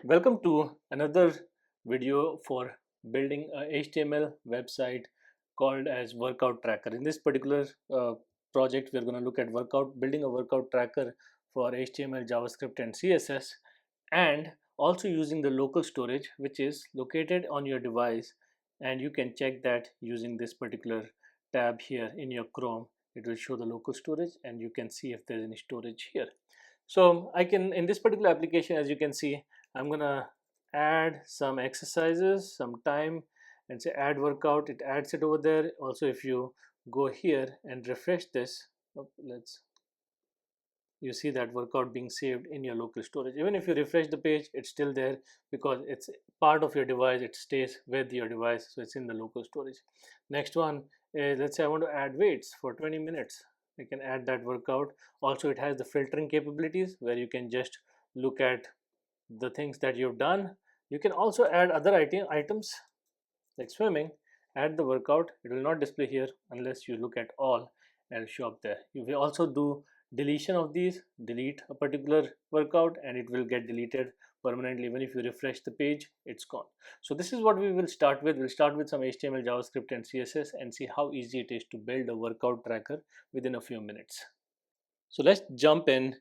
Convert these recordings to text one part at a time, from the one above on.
Welcome to another video for building a HTML website called as workout tracker. In this particular project, we're going to look at building a workout tracker for HTML, JavaScript, and CSS, and also using the local storage, which is located on your device, and you can check that using this particular tab here in your Chrome. It will show the local storage, and you can see if there's any storage here. So I can, in this particular application, as you can see, I'm gonna add some exercises, some time, and say add workout. It adds it over there. Also, if you go here and refresh this, you see that workout being saved in your local storage. Even if you refresh the page, it's still there because it's part of your device. It stays with your device, so it's in the local storage. Next one is, let's say I want to add weights for 20 minutes. I can add that workout. Also, it has the filtering capabilities where you can just look at the things that you've done. You can also add other items like swimming. Add the workout. It will not display here unless you look at all and show up there. You will also do deletion of these. Delete a particular workout and it will get deleted permanently. Even if you refresh the page, it's gone. So this is what we will start with. We'll start with some HTML, JavaScript, and CSS and see how easy it is to build a workout tracker within a few minutes. So let's jump in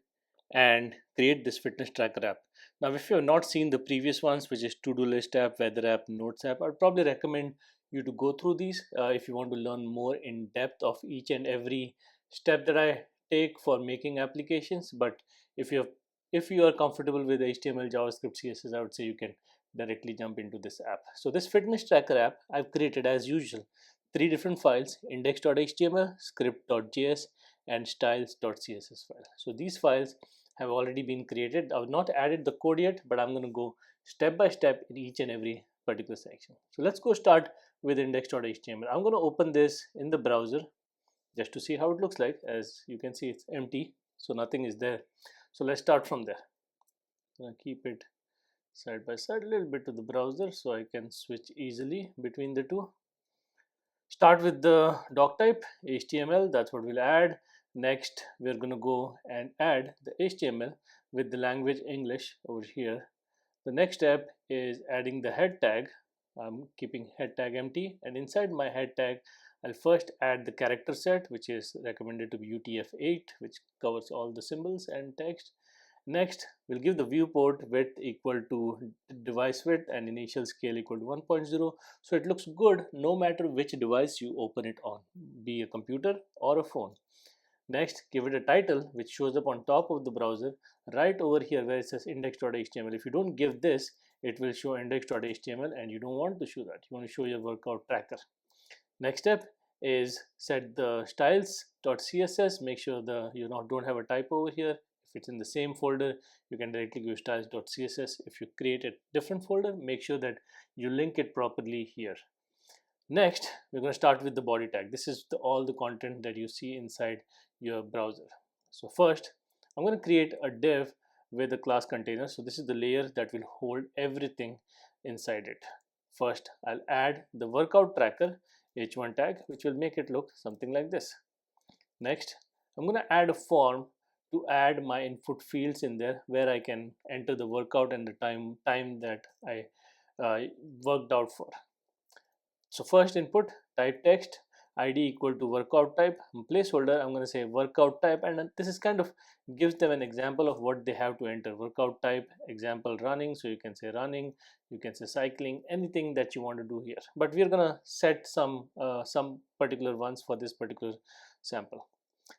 and create this fitness tracker app. Now, if you have not seen the previous ones, which is to-do list app, weather app, notes app, I'd probably recommend you to go through these if you want to learn more in depth of each and every step that I take for making applications. But if you are comfortable with HTML, JavaScript, CSS, I would say you can directly jump into this app. So this fitness tracker app I've created as usual 3 different files: index.html, script.js, and styles.css file. So these files have already been created. I've not added the code yet, but I'm going to go step by step in each and every particular section. So let's go start with index.html. I'm going to open this in the browser just to see how it looks like. As you can see, it's empty, so nothing is there. So let's start from there. I'm going to keep it side by side a little bit to the browser so I can switch easily between the two. Start with the doc type HTML. That's what we'll add. Next, we're going to go and add the HTML with the language English over here. The next step is adding the head tag. I'm keeping head tag empty, and inside my head tag I'll first add the character set, which is recommended to be UTF-8, which covers all the symbols and text. Next, we'll give the viewport width equal to device width and initial scale equal to 1.0, so it looks good no matter which device you open it on, be a computer or a phone. Next, give it a title which shows up on top of the browser right over here where it says index.html. If you don't give this, it will show index.html, and you don't want to show that. You want to show your workout tracker. Next step is set the styles.css. Make sure you don't have a typo over here. If it's in the same folder, you can directly go styles.css. If you create a different folder, make sure that you link it properly here. Next, we're going to start with the body tag. This is all the content that you see inside your browser. So first, I'm going to create a div with a class container. So this is the layer that will hold everything inside it. First, I'll add the workout tracker h1 tag, which will make it look something like this. Next, I'm going to add a form to add my input fields in there where I can enter the workout and the time that I worked out for. So first input, type text, id equal to workout type, placeholder I'm going to say workout type, and this is kind of gives them an example of what they have to enter. Workout type, example running, so you can say running, you can say cycling, anything that you want to do here, but we're going to set some particular ones for this particular sample.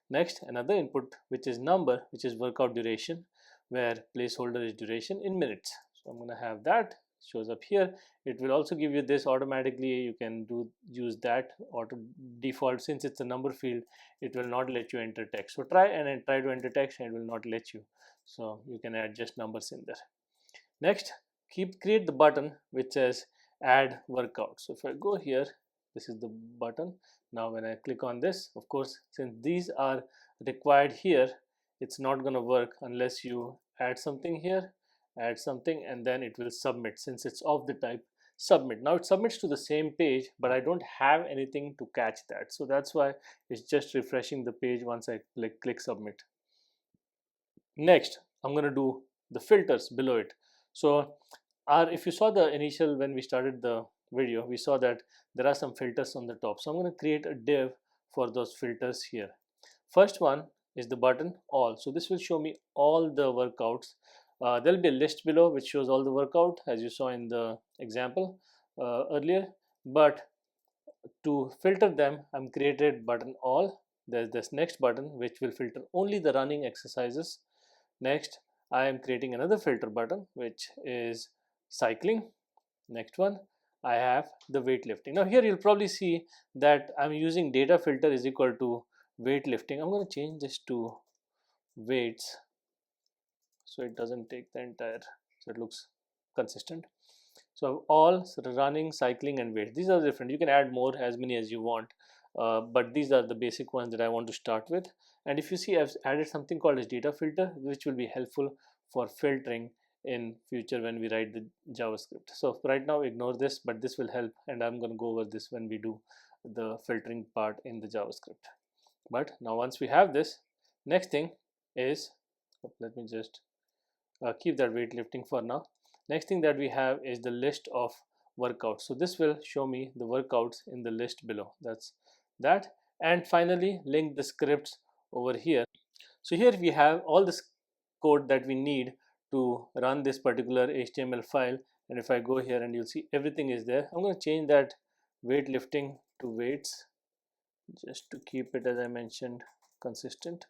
Next, another input which is number, which is workout duration, where placeholder is duration in minutes. So I'm going to have that shows up here. It will also give you this automatically. You can use that auto default. Since it's a number field, it will not let you enter text. So try to enter text and it will not let you. So you can add just numbers in there. Next, create the button which says add workout. So if I go here, this is the button. Now when I click on this, of course, since these are required here, it's not going to work unless you add something here, add something, and then it will submit. Since it's of the type submit, now it submits to the same page, but I don't have anything to catch that, so that's why it's just refreshing the page once I click submit. Next, I'm going to do the filters below it. So if you saw the initial, when we started the video, we saw that there are some filters on the top. So I'm going to create a div for those filters here. First one is the button all. So this will show me all the workouts. There'll be a list below which shows all the workout as you saw in the example earlier. But to filter them, I'm created button all. There's this next button which will filter only the running exercises. Next, I am creating another filter button which is cycling. Next one, I have the weightlifting. Now here you'll probably see that I'm using data filter is equal to weightlifting. I'm going to change this to weights so it doesn't take the entire, so it looks consistent. So all running, cycling, and weight. These are different. You can add more, as many as you want, but these are the basic ones that I want to start with. And if you see, I've added something called as data filter, which will be helpful for filtering in future when we write the JavaScript. So right now, ignore this, but this will help, and I'm going to go over this when we do the filtering part in the JavaScript. But now, once we have this, next thing is, let me just keep that weightlifting for now. Next thing that we have is the list of workouts. So this will show me the workouts in the list below. That's that. And finally, link the scripts over here. So here we have all this code that we need to run this particular HTML file. And if I go here, and you'll see everything is there. I'm going to change that weightlifting to weights just to keep it, as I mentioned, consistent,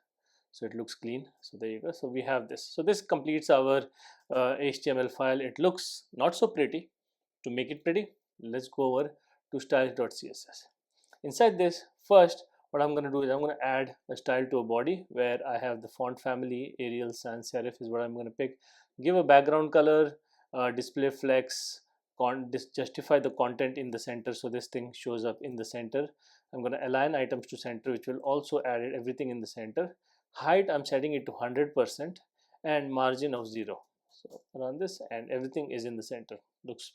so it looks clean. So there you go. So we have this. So this completes our HTML file. It looks not so pretty. To make it pretty, let's go over to styles.css. Inside this, first what I'm going to do is I'm going to add a style to a body where I have the font family Arial sans serif is what I'm going to pick. Give a background color, display flex, justify the content in the center, so this thing shows up in the center. I'm going to align items to center, which will also add everything in the center. Height, I'm setting it to 100% and margin of 0. So run this and everything is in the center. Looks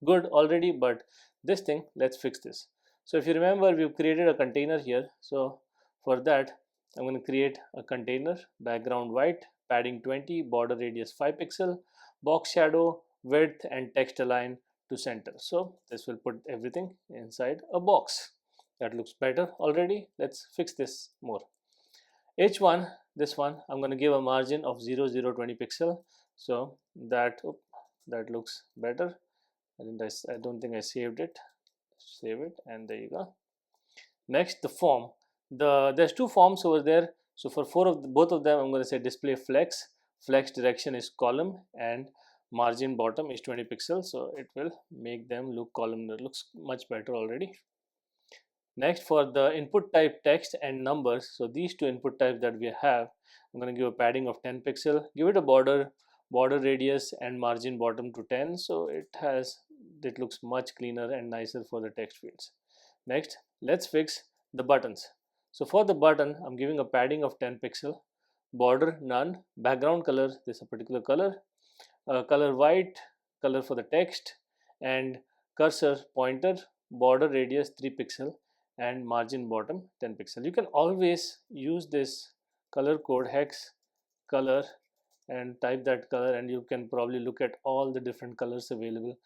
good already, but this thing, let's fix this. So if you remember, we've created a container here. So for that, I'm going to create a container, background white, padding 20, border radius 5 pixel, box shadow, width and text align to center. So this will put everything inside a box. That looks better already. Let's fix this more. H1, this one, I'm going to give a margin of 0, 0, 20 pixel. So that looks better. I don't think I saved it. Save it, and there you go. Next, the form. There's two forms over there. So for both of them, I'm going to say display flex. Flex direction is column and margin bottom is 20 pixels. So it will make them look columnar. Looks much better already. Next, for the input type text and numbers, so these two input types that we have, I'm going to give a padding of 10 pixel, give it a border radius and margin bottom to 10, so it looks much cleaner and nicer for the text fields. Next, let's fix the buttons. So for the button, I'm giving a padding of 10 pixel, border none, background color, this is a particular color, color white, color for the text, and cursor pointer, border radius 3 pixel, and margin bottom 10 pixel. You can always use this color code hex color and type that color, and you can probably look at all the different colors available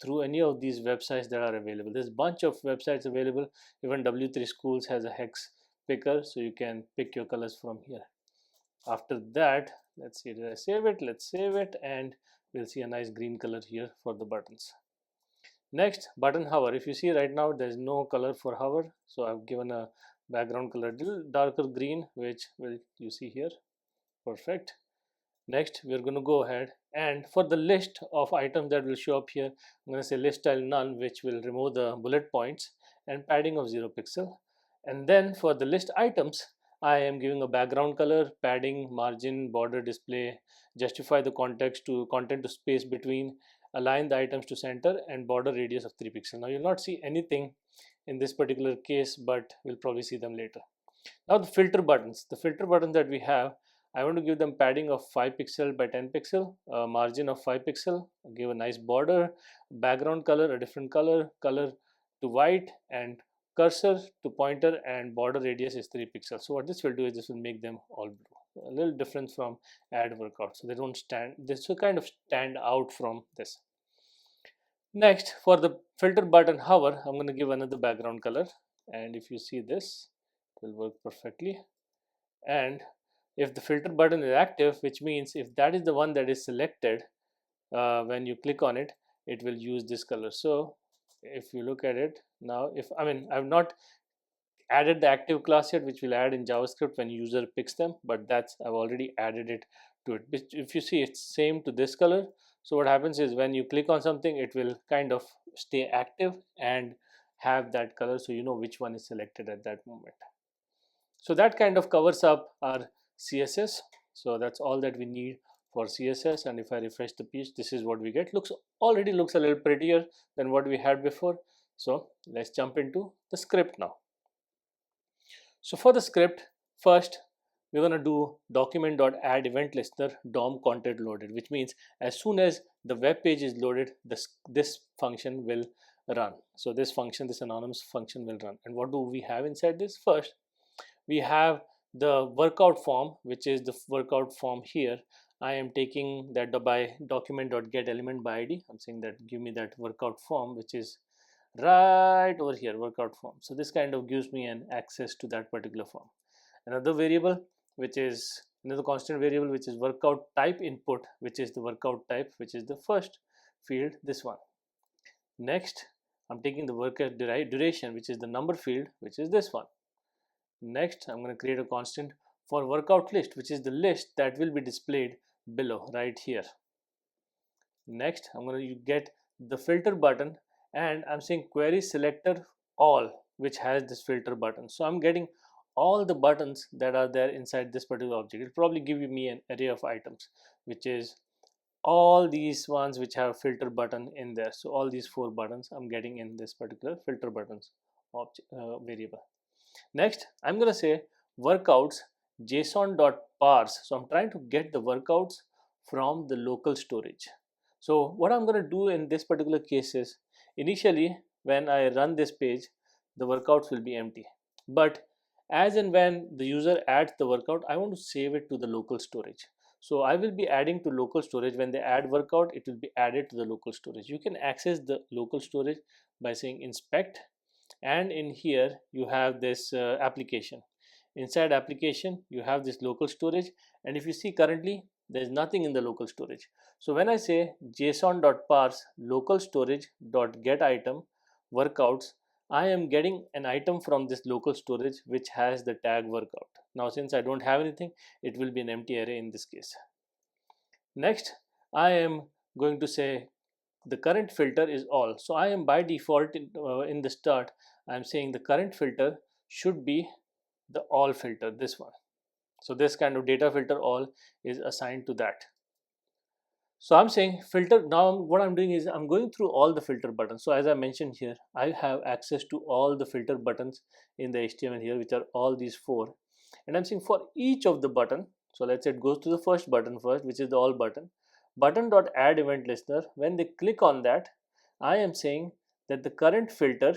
through any of these websites that are available. There's a bunch of websites available. Even W3 Schools has a hex picker, so you can pick your colors from here. After that, let's see, did I save it? Let's save it, and we'll see a nice green color here for the buttons. Next, button hover. If you see right now, there's no color for hover, so I've given a background color a little darker green, which you see here. Perfect. Next, we're going to go ahead, and for the list of items that will show up here, I'm going to say list style none, which will remove the bullet points, and padding of 0 pixel. And then for the list items, I am giving a background color, padding, margin, border, display, justify the content to space between, align the items to center, and border radius of 3 pixel. Now you'll not see anything in this particular case, but we'll probably see them later. Now the filter buttons. The filter buttons that we have, I want to give them padding of 5 pixel by 10 pixel, margin of 5 pixel, give a nice border, background color, a different color, color to white, and cursor to pointer, and border radius is 3 pixels. So what this will do is this will make them all blue. a little difference from add workout, so they don't stand, this will kind of stand out from this. Next, for the filter button hover, I'm going to give another background color, and if you see this, it will work perfectly. And if the filter button is active, which means if that is the one that is selected, when you click on it, it will use this color. So if you look at it now, if I've not added the active class yet, which will add in JavaScript when user picks them, but that's, I've already added it to it. If you see, it's same to this color. So what happens is when you click on something, it will kind of stay active and have that color, so you know which one is selected at that moment. So that kind of covers up our CSS. So that's all that we need for CSS. And if I refresh the page, this is what we get. Already looks a little prettier than what we had before. So let's jump into the script now. So for the script, first we're going to do document.add event listener DOM content loaded, which means as soon as the web page is loaded, this function will run. So this function, this anonymous function will run. And what do we have inside this? First, we have the workout form, which is the workout form here. I am taking that by document.get element by id. I'm saying that give me that workout form, which is right over here, workout form. So this kind of gives me an access to that particular form. Another variable, which is another constant variable, which is workout type input, which is the workout type, which is the first field, this one. Next, I'm taking the workout duration, which is the number field, which is this one. Next, I'm going to create a constant for workout list, which is the list that will be displayed below right here. Next, I'm going to get the filter button, and I'm saying query selector all, which has this filter button. So I'm getting all the buttons that are there inside this particular object. It'll probably give me an array of items, which is all these ones which have filter button in there. So all these 4 buttons I'm getting in this particular filter buttons object variable. Next, I'm going to say workouts json.parse. So I'm trying to get the workouts from the local storage. So what I'm going to do in this particular case is, initially when I run this page, the workouts will be empty. But as and when the user adds the workout, I want to save it to the local storage. So I will be adding to local storage. When they add workout, it will be added to the local storage. You can access the local storage by saying inspect, and in here you have this application. Inside application you have this local storage, and if you see currently there is nothing in the local storage. So when I say json.parse local storage.get item workouts, I am getting an item from this local storage which has the tag workout. Now since I don't have anything, it will be an empty array in this case. Next, I am going to say the current filter is all. So I am by default in the start, I am saying the current filter should be the all filter, this one. So this kind of data filter all is assigned to that. So I'm saying filter. Now what I'm doing is I'm going through all the filter buttons. So as I mentioned here, I have access to all the filter buttons in the HTML here, which are all these 4. And I'm saying for each of the button, so let's say it goes to the first button first, which is the all button. Button.add event listener, when they click on that, I am saying that the current filter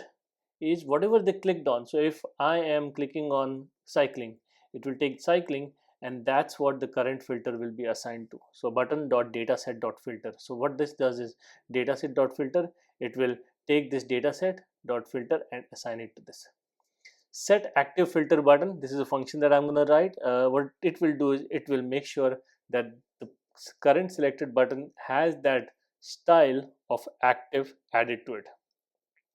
is whatever they clicked on. So if I am clicking on cycling, it will take cycling, and that's what the current filter will be assigned to. So button.dataset.filter. So what this does is dataset.filter, it will take this dataset.filter and assign it to this. Set active filter button, this is a function that I'm going to write. What it will do is it will make sure that the current selected button has that style of active added to it.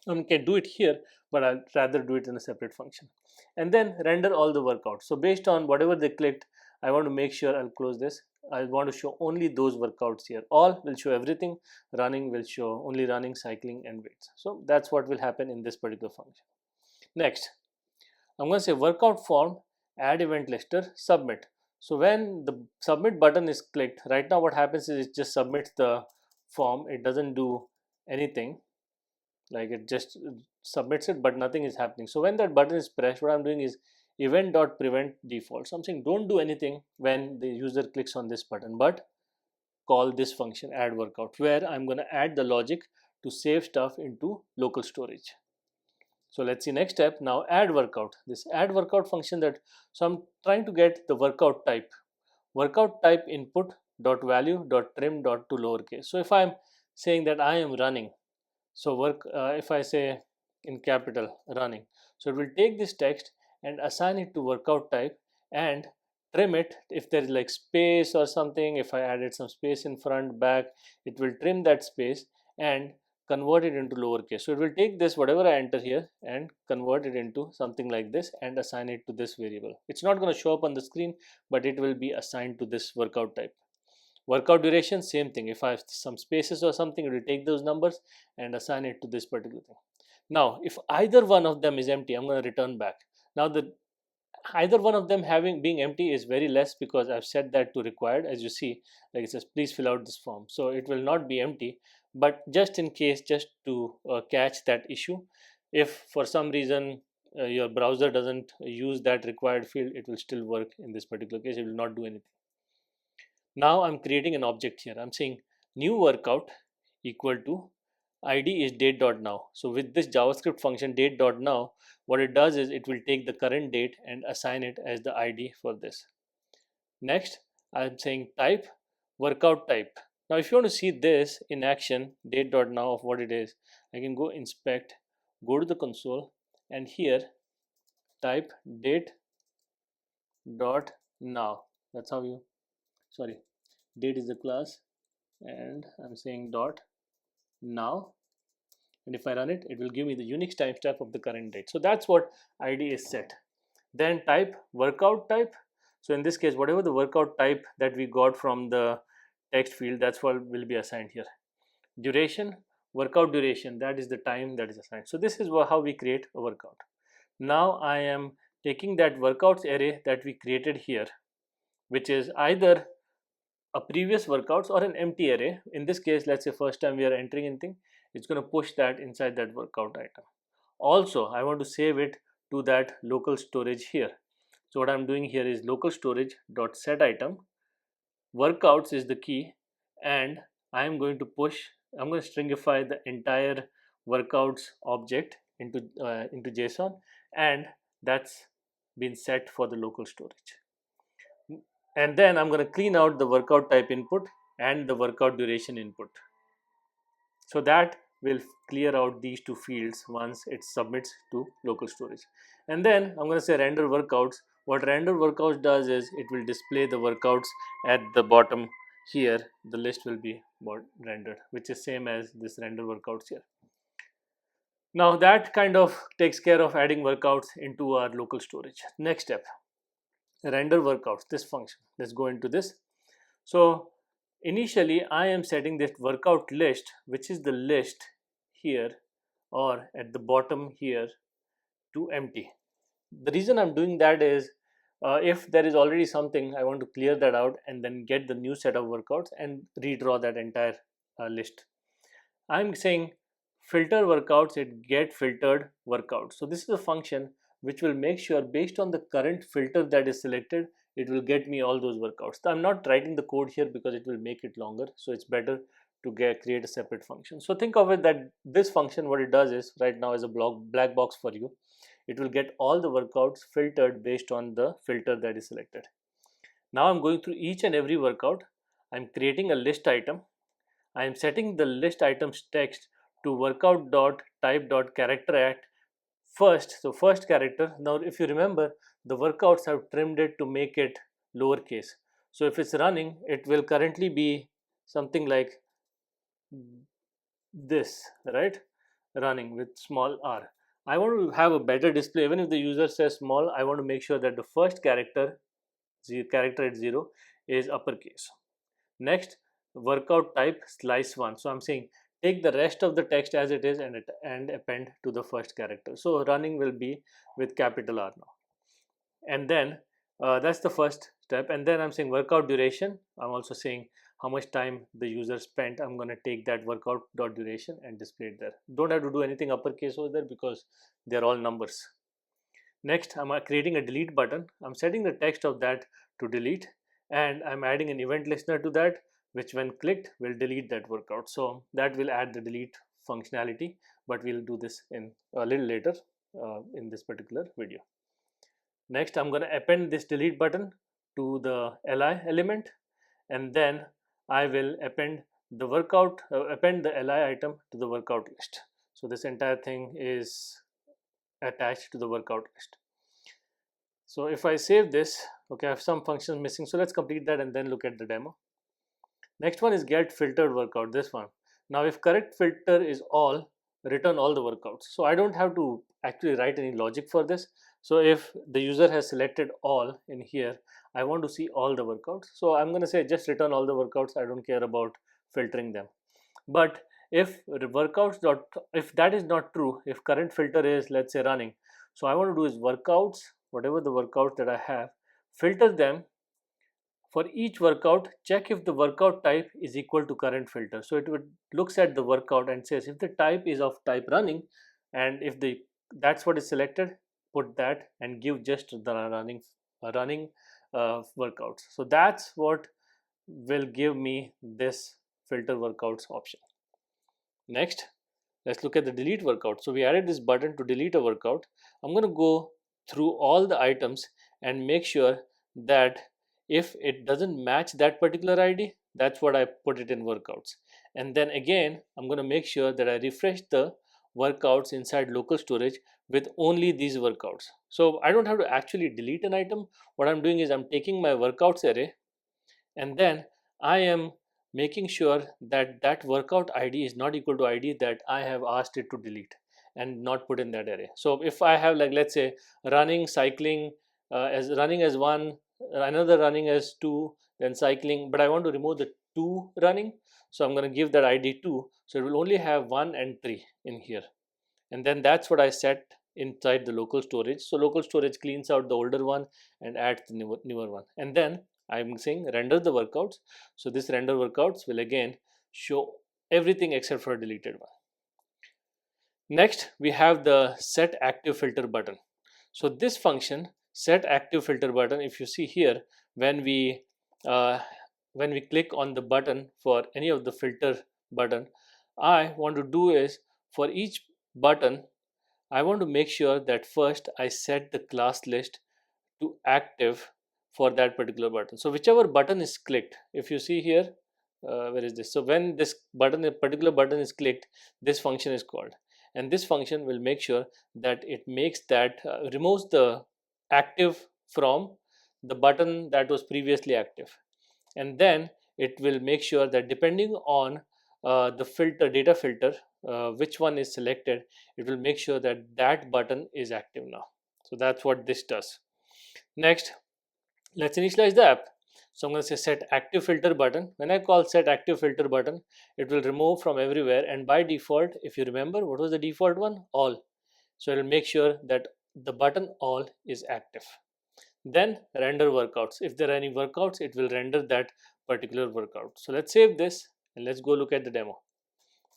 I can do it here, but I'll rather do it in a separate function. And then render all the workouts. So based on whatever they clicked, I want to make sure, I'll close this, I want to show only those workouts here. All will show everything, running will show only running, cycling and weights. So that's what will happen in this particular function. Next, I'm going to say workout form add event lister submit. So when the submit button is clicked, right now what happens is it just submits the form. It doesn't do anything, like it just submits it, but nothing is happening. So when that button is pressed, what I'm doing is event.prevent default. So I'm saying don't do anything when the user clicks on this button, but call this function add workout, where I'm going to add the logic to save stuff into local storage. So let's see next step. Now add workout, this add workout function that, so I'm trying to get the workout type. workout type input dot value dot trim dot to lowercase. So if I'm saying that I am running, so if I say in capital running, so it will take this text and assign it to workout type and trim it if there is like space or something. If I added some space in front back, it will trim that space and convert it into lowercase. So it will take this whatever I enter here and convert it into something like this and assign it to this variable. It's not going to show up on the screen, but it will be assigned to this workout type. Workout duration, same thing. If I have some spaces or something, it will take those numbers and assign it to this particular thing. Now, if either one of them is empty, I'm going to return back. Now, the either one of them being empty is very less because I've set that to required. As you see, like it says, please fill out this form. So it will not be empty, but just in case, just to catch that issue, if for some reason your browser doesn't use that required field, it will still work in this particular case. It will not do anything. Now I'm creating an object here. I'm saying new workout equal to id is date.now. So with this JavaScript function date.now, what it does is it will take the current date and assign it as the id for this. Next, I'm saying type workout type. Now if you want to see this in action, date.now of what it is, I can go inspect, go to the console, and here type date.now. That's how you, sorry, date is the class, and I'm saying dot now, and if I run it, it will give me the Unix timestamp of the current date. So that's what id is set. Then type workout type. So in this case, whatever the workout type that we got from the text field, that's what will be assigned here. Duration, workout duration, that is the time that is assigned. So this is how we create a workout. Now I am taking that workouts array that we created here, which is either a previous workouts or an empty array. In this case, let's say first time we are entering anything, it's going to push that inside that workout item. Also, I want to save it to that local storage here. So what I'm doing here is local storage dot set item, workouts is the key, and I am going to push, I'm going to stringify the entire workouts object into JSON, and that's been set for the local storage. And then I'm going to clean out the workout type input and the workout duration input. So that will clear out these two fields once it submits to local storage. And then I'm going to say render workouts. What render workouts does is it will display the workouts at the bottom here. The list will be rendered, which is same as this render workouts here. Now that kind of takes care of adding workouts into our local storage. Next step, render workouts, this function. Let's go into this. So initially I am setting this workout list, which is the list here or at the bottom here, to empty. The reason I'm doing that is if there is already something, I want to clear that out and then get the new set of workouts and redraw that entire list. I'm saying filter workouts, it get filtered workouts. So this is a function which will make sure based on the current filter that is selected, it will get me all those workouts. So I'm not writing the code here because it will make it longer, so it's better to create a separate function. So think of it that this function, what it does is right now is a black box for you. It will get all the workouts filtered based on the filter that is selected. Now I'm going through each and every workout. I'm creating a list item. I am setting the list items text to workout.type.character at first. So first character. Now if you remember, the workouts have trimmed it to make it lowercase. So if it's running, it will currently be something like this, right? Running with small r. I want to have a better display. Even if the user says small, I want to make sure that the first character at 0 is uppercase. Next, workout type slice 1. So I'm saying take the rest of the text as it is and append to the first character. So running will be with capital R now. And then that's the first step. And then I'm saying workout duration. I'm also saying how much time the user spent. I'm going to take that workout dot duration and display it there. Don't have to do anything uppercase over there because they're all numbers. Next, I'm creating a delete button. I'm setting the text of that to delete, and I'm adding an event listener to that, which when clicked will delete that workout. So that will add the delete functionality, but we'll do this in a little later in this particular video. Next, I'm going to append this delete button to the li element, and then I will append the append the li item to the workout list. So this entire thing is attached to the workout list. So if I save this, okay, I have some functions missing, so let's complete that and then look at the demo. Next one is get filtered workout, this one. Now if correct filter is all, return all the workouts. So I don't have to actually write any logic for this. So if the user has selected all in here, I want to see all the workouts. So I'm going to say just return all the workouts. I don't care about filtering them. But if if that is not true, if current filter is, let's say, running, so I want to do is workouts, whatever the workouts that I have, filter them. For each workout, check if the workout type is equal to current filter. So it would looks at the workout and says if the type is of type running, and if the that's what is selected, put that and give just the running workouts. So that's what will give me this filter workouts option. Next, let's look at the delete workout. So we added this button to delete a workout. I'm going to go through all the items and make sure that if it doesn't match that particular ID, that's what I put it in workouts. And then again, I'm going to make sure that I refresh the workouts inside local storage with only these workouts. So I don't have to actually delete an item. What I'm doing is I'm taking my workouts array, and then I am making sure that that workout ID is not equal to ID that I have asked it to delete and not put in that array. So if I have, like, let's say running, cycling as running as one, another running as two, then cycling, but I want to remove the two running, so I'm going to give that ID 2, so it will only have 1 and 3 in here. And then that's what I set inside the local storage. So local storage cleans out the older one and adds the newer one. And then I'm saying render the workouts. So this render workouts will again show everything except for a deleted one. Next, we have the set active filter button. So this function, set active filter button, if you see here, when we click on the button for any of the filter button, I want to do is for each button, I want to make sure that first I set the class list to active for that particular button. So whichever button is clicked, if you see here, where is this? So when this button, a particular button is clicked, this function is called, and this function will make sure that it makes that removes the active from the button that was previously active, and then it will make sure that depending on the data filter, which one is selected, it will make sure that that button is active now. So that's what this does. Next, let's initialize the app. So I'm going to say set active filter button. When I call set active filter button, it will remove from everywhere, and by default, if you remember, what was the default one? All. So it will make sure that the button all is active. Then render workouts. If there are any workouts, it will render that particular workout. So let's save this and let's go look at the demo.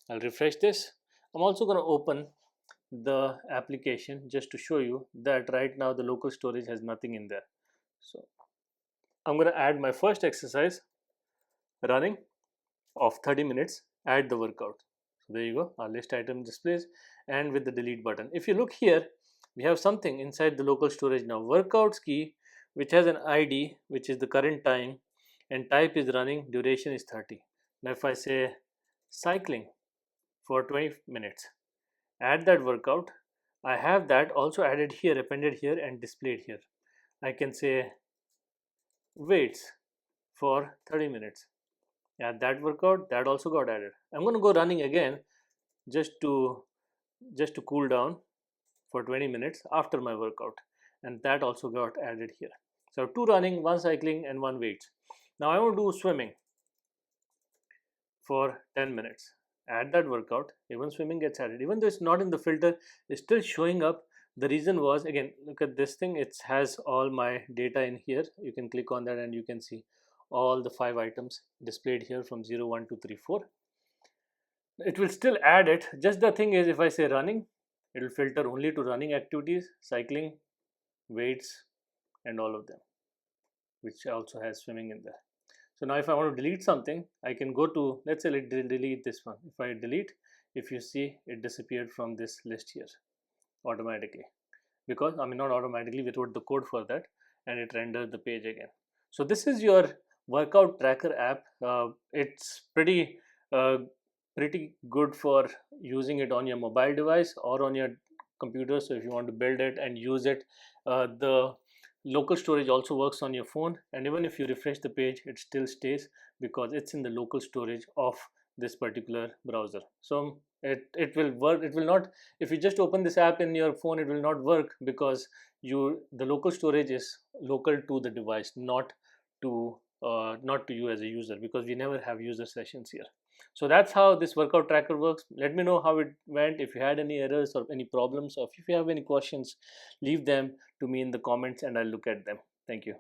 I'll refresh this. I'm also going to open the application just to show you that right now the local storage has nothing in there. So I'm going to add my first exercise, running, of 30 minutes, add the workout. So there you go, our list item displays, and with the delete button. If you look here, we have something inside the local storage now, workouts key, which has an ID, which is the current time, and type is running, duration is 30. Now if I say cycling for 20 minutes, add that workout, I have that also added here, appended here, and displayed here. I can say weights for 30 minutes, add that workout, that also got added. I'm going to go running again just to cool down for 20 minutes after my workout, and that also got added here. So 2 running, 1 cycling, and 1 weights. Now I want to do swimming for 10 minutes, add that workout, even swimming gets added, even though it's not in the filter, it's still showing up. The reason was, again, look at this thing, it has all my data in here. You can click on that and you can see all the 5 items displayed here from 0, 1, 2, 3, 4. It will still add it. Just the thing is, if I say running, it will filter only to running activities, cycling, weights, and all of them, which also has swimming in there. So now if I want to delete something, I can go to, let's say, let's delete this one. If I delete, if you see, it disappeared from this list here automatically, because I mean not automatically, we wrote the code for that and it rendered the page again. So this is your workout tracker app. It's uh, pretty good for using it on your mobile device or on your computer. So if you want to build it and use it, the local storage also works on your phone, and even if you refresh the page, it still stays because it's in the local storage of this particular browser. So it will work. It will not, if you just open this app in your phone, it will not work because the local storage is local to the device, not to you as a user, because we never have user sessions here. So that's how this workout tracker works. Let me know how it went. If you had any errors or any problems, or if you have any questions, leave them to me in the comments and I'll look at them. Thank you.